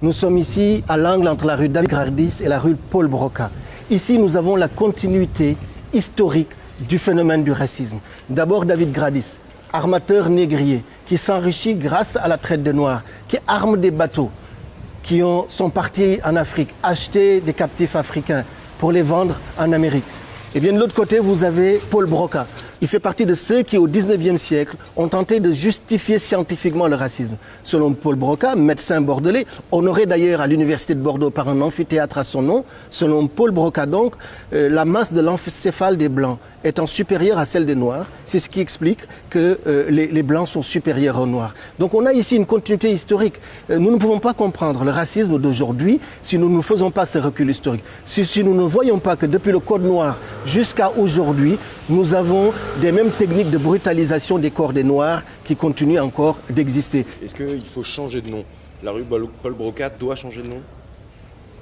Nous sommes ici à l'angle entre la rue David Gradis et la rue Paul Broca. Ici, nous avons la continuité historique du phénomène du racisme. D'abord, David Gradis, armateur négrier, qui s'enrichit grâce à la traite des Noirs, qui arme des bateaux, qui sont partis en Afrique, acheter des captifs africains pour les vendre en Amérique. Et bien de l'autre côté, vous avez Paul Broca. Il fait partie de ceux qui, au 19e siècle, ont tenté de justifier scientifiquement le racisme. Selon Paul Broca, médecin bordelais, honoré d'ailleurs à l'université de Bordeaux par un amphithéâtre à son nom, selon Paul Broca donc, la masse de l'encéphale des Blancs étant supérieure à celle des Noirs, c'est ce qui explique que les Blancs sont supérieurs aux Noirs. Donc on a ici une continuité historique. Nous ne pouvons pas comprendre le racisme d'aujourd'hui si nous ne faisons pas ce recul historique. Si nous ne voyons pas que depuis le Code noir jusqu'à aujourd'hui, nous avons des mêmes techniques de brutalisation des corps des Noirs qui continuent encore d'exister. Est-ce qu'il faut changer de nom? La rue Paul Broca doit changer de nom?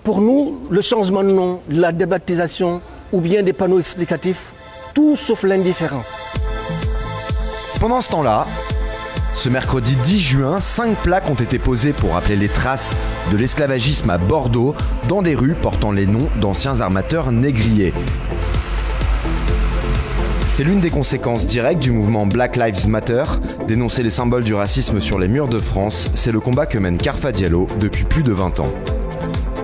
Pour nous, le changement de nom, la débaptisation ou bien des panneaux explicatifs, tout sauf l'indifférence. Pendant ce temps-là, ce mercredi 10 juin, 5 plaques ont été posées pour rappeler les traces de l'esclavagisme à Bordeaux dans des rues portant les noms d'anciens armateurs négriers. C'est l'une des conséquences directes du mouvement Black Lives Matter. Dénoncer les symboles du racisme sur les murs de France, c'est le combat que mène Carfa Diallo depuis plus de 20 ans.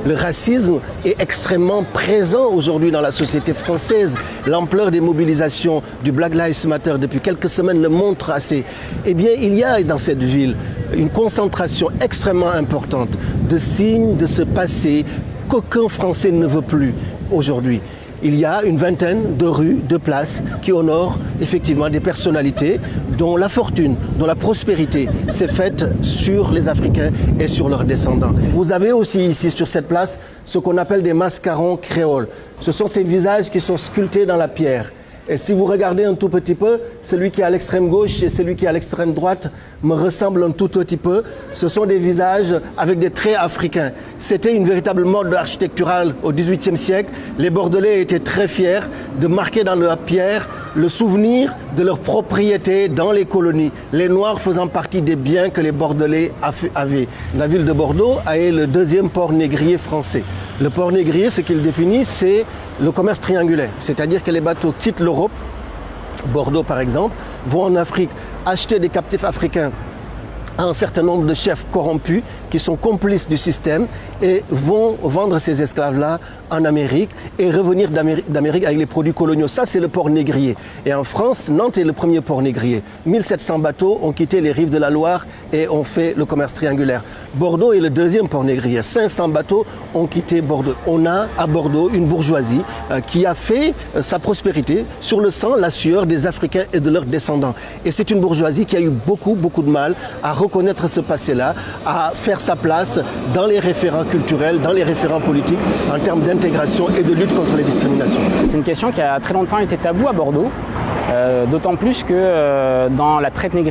Le racisme est extrêmement présent aujourd'hui dans la société française. L'ampleur des mobilisations du Black Lives Matter depuis quelques semaines le montre assez. Eh bien, il y a dans cette ville une concentration extrêmement importante de signes de ce passé qu'aucun Français ne veut plus aujourd'hui. Il y a une vingtaine de rues, de places qui honorent effectivement des personnalités dont la fortune, dont la prospérité s'est faite sur les Africains et sur leurs descendants. Vous avez aussi ici sur cette place ce qu'on appelle des mascarons créoles. Ce sont ces visages qui sont sculptés dans la pierre. Et si vous regardez un tout petit peu, celui qui est à l'extrême gauche et celui qui est à l'extrême droite me ressemblent un tout petit peu. Ce sont des visages avec des traits africains. C'était une véritable mode architecturale au XVIIIe siècle. Les Bordelais étaient très fiers de marquer dans la pierre le souvenir de leur propriété dans les colonies. Les Noirs faisant partie des biens que les Bordelais avaient. La ville de Bordeaux est le deuxième port négrier français. Le port négrier, ce qu'il définit, c'est le commerce triangulaire. C'est-à-dire que les bateaux quittent l'Europe, Bordeaux par exemple, vont en Afrique acheter des captifs africains à un certain nombre de chefs corrompus qui sont complices du système et vont vendre ces esclaves-là en Amérique et revenir d'Amérique avec les produits coloniaux. Ça, c'est le port négrier. Et en France, Nantes est le premier port négrier. 1700 bateaux ont quitté les rives de la Loire et ont fait le commerce triangulaire. Bordeaux est le deuxième port négrier. 500 bateaux ont quitté Bordeaux. On a à Bordeaux une bourgeoisie qui a fait sa prospérité sur le sang, la sueur des Africains et de leurs descendants. Et c'est une bourgeoisie qui a eu beaucoup de mal à reconnaître ce passé-là, à faire sa place dans les référents culturels, dans les référents politiques, en termes d'intégration et de lutte contre les discriminations. C'est une question qui a très longtemps été taboue à Bordeaux, d'autant plus que dans la traite négrière,